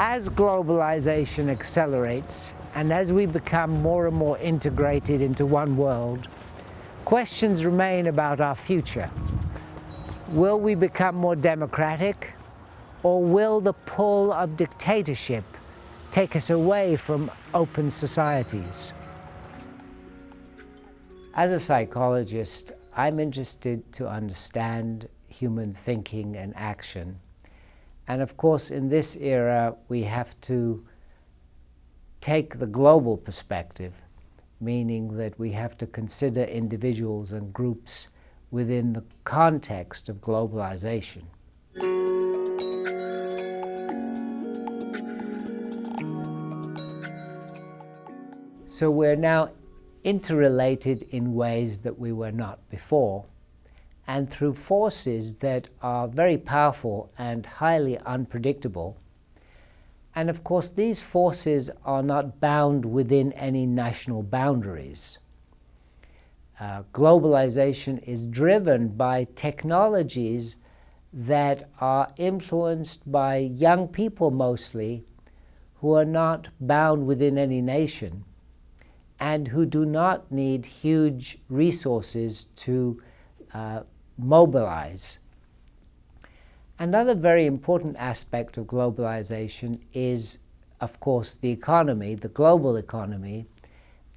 As globalization accelerates and as we become more and more integrated into one world, questions remain about our future. Will we become more democratic, or will the pull of dictatorship take us away from open societies? As a psychologist, I'm interested to understand human thinking and action. And of course, in this era, we have to take the global perspective, meaning that we have to consider individuals and groups within the context of globalization. So we're now interrelated in ways that we were not before, and through forces that are very powerful and highly unpredictable. And of course, these forces are not bound within any national boundaries. Globalization is driven by technologies that are influenced by young people mostly, who are not bound within any nation and who do not need huge resources to mobilize. Another very important aspect of globalization is, of course, the economy, the global economy,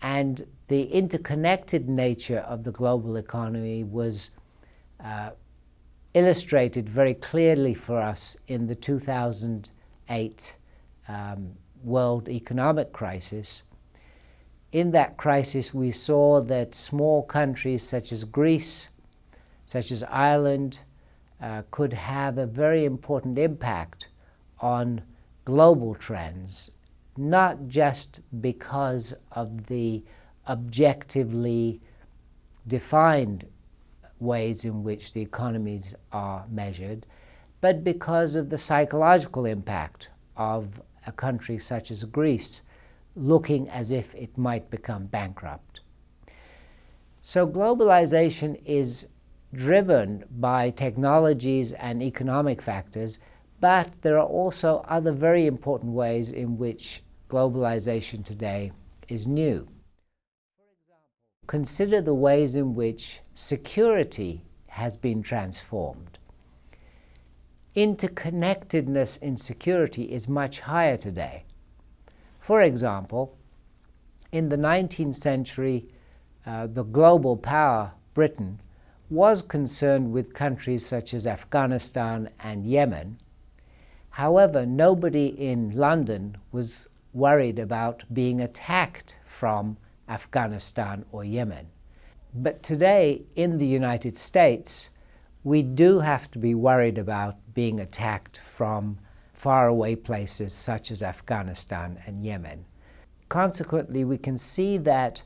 and the interconnected nature of the global economy was illustrated very clearly for us in the 2008 world economic crisis. In that crisis, we saw that small countries such as Greece, such as Ireland, could have a very important impact on global trends, not just because of the objectively defined ways in which the economies are measured, but because of the psychological impact of a country such as Greece looking as if it might become bankrupt. So globalization is driven by technologies and economic factors, but there are also other very important ways in which globalization today is new. For example, consider the ways in which security has been transformed. Interconnectedness in security is much higher today. For example, in the 19th century, the global power, Britain, was concerned with countries such as Afghanistan and Yemen. However, nobody in London was worried about being attacked from Afghanistan or Yemen. But today, in the United States, we do have to be worried about being attacked from faraway places such as Afghanistan and Yemen. Consequently, we can see that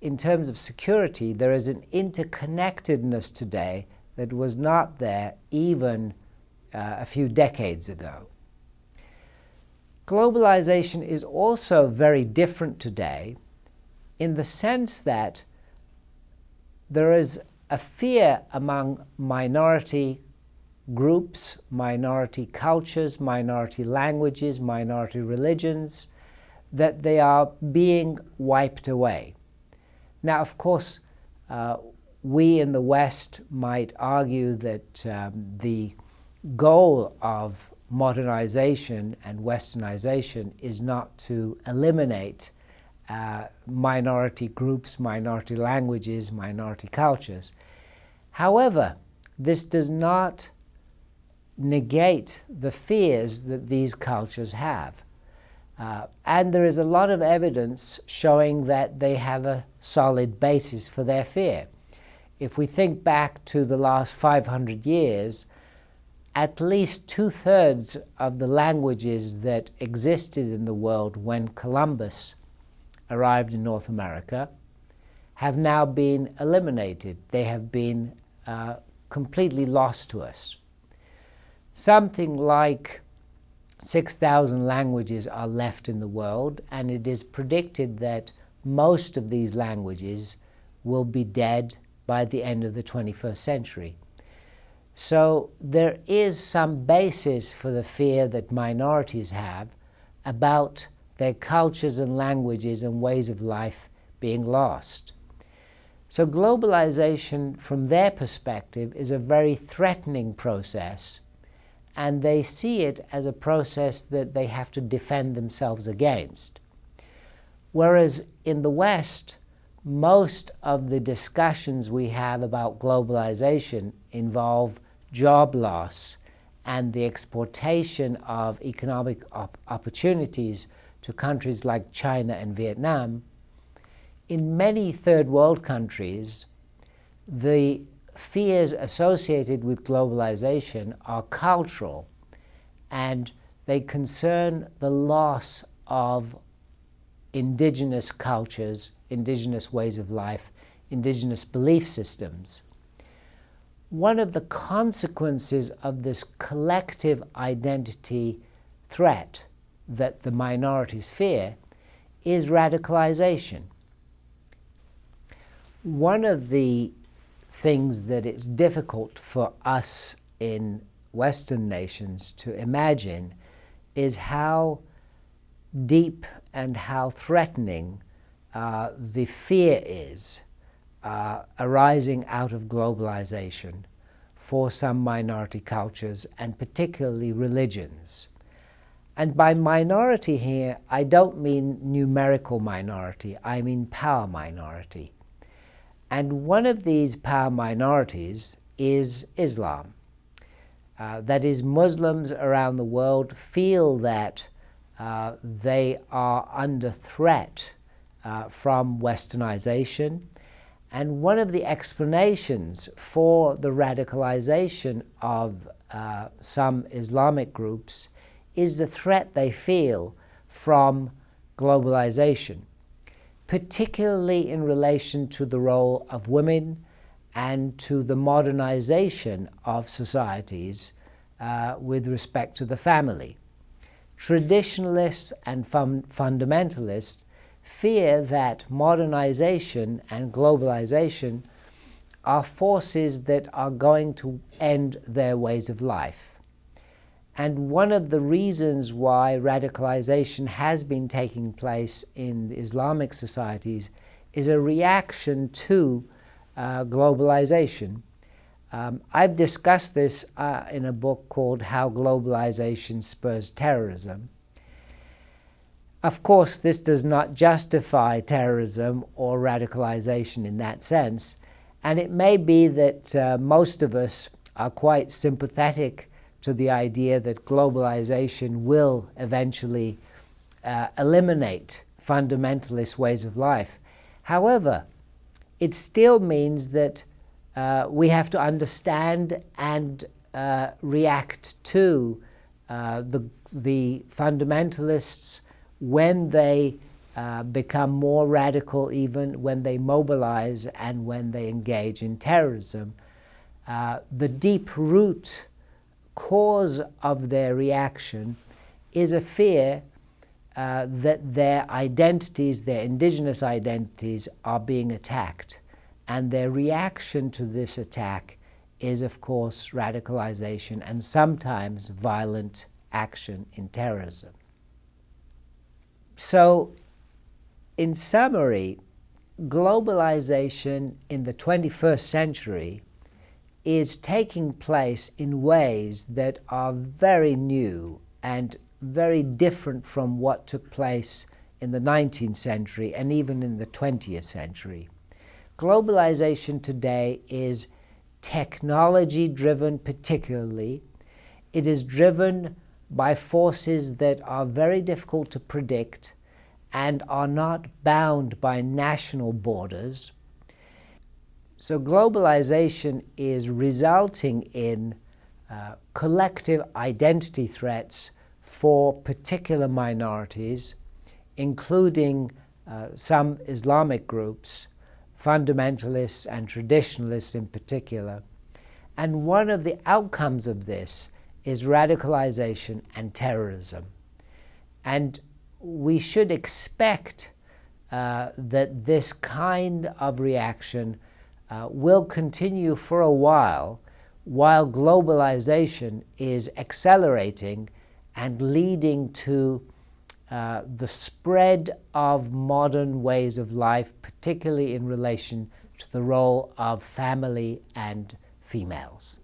in terms of security, there is an interconnectedness today that was not there even a few decades ago. Globalization is also very different today in the sense that there is a fear among minority groups, minority cultures, minority languages, minority religions, that they are being wiped away. Now, of course, we in the West might argue that the goal of modernization and westernization is not to eliminate minority groups, minority languages, minority cultures. However, this does not negate the fears that these cultures have. And there is a lot of evidence showing that they have a solid basis for their fear. If we think back to the last 500 years, at least 2/3 of the languages that existed in the world when Columbus arrived in North America have now been eliminated. They have been completely lost to us. Something like 6,000 languages are left in the world, and it is predicted that most of these languages will be dead by the end of the 21st century. So there is some basis for the fear that minorities have about their cultures and languages and ways of life being lost. So globalization, from their perspective, is a very threatening process, and they see it as a process that they have to defend themselves against. Whereas in the West, most of the discussions we have about globalization involve job loss and the exportation of economic opportunities to countries like China and Vietnam. In many third world countries, the fears associated with globalization are cultural, and they concern the loss of indigenous cultures, indigenous ways of life, indigenous belief systems. One of the consequences of this collective identity threat that the minorities fear is radicalization. One of the things that it's difficult for us in Western nations to imagine is how deep and how threatening the fear is arising out of globalization for some minority cultures and particularly religions. And by minority here, I don't mean numerical minority, I mean power minority. And one of these power minorities is Islam. That is, Muslims around the world feel that they are under threat from westernization. And one of the explanations for the radicalization of some Islamic groups is the threat they feel from globalization, particularly in relation to the role of women and to the modernization of societies with respect to the family. Traditionalists and fundamentalists fear that modernization and globalization are forces that are going to end their ways of life. And one of the reasons why radicalization has been taking place in Islamic societies is a reaction to globalization. I've discussed this in a book called How Globalization Spurs Terrorism. Of course, this does not justify terrorism or radicalization in that sense, and it may be that most of us are quite sympathetic to the idea that globalization will eventually eliminate fundamentalist ways of life. However, it still means that we have to understand and react to the fundamentalists when they become more radical, even when they mobilize and when they engage in terrorism. The deep root cause of their reaction is a fear that their identities, their indigenous identities, are being attacked. And their reaction to this attack is, of course, radicalization and sometimes violent action in terrorism. So, in summary, globalization in the 21st century is taking place in ways that are very new and very different from what took place in the 19th century and even in the 20th century. Globalization today is technology-driven particularly. It is driven by forces that are very difficult to predict and are not bound by national borders. So globalization is resulting in collective identity threats for particular minorities, including some Islamic groups, fundamentalists and traditionalists in particular. And one of the outcomes of this is radicalization and terrorism. And we should expect that this kind of reaction will continue for a while globalization is accelerating and leading to the spread of modern ways of life, particularly in relation to the role of family and females.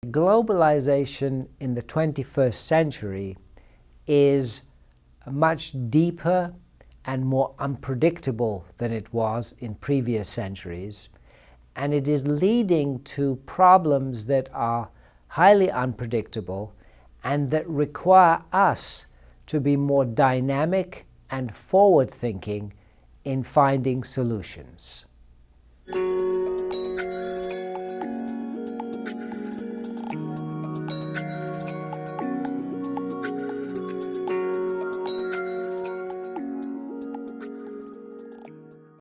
Globalization in the 21st century is much deeper and more unpredictable than it was in previous centuries, and it is leading to problems that are highly unpredictable and that require us to be more dynamic and forward-thinking in finding solutions.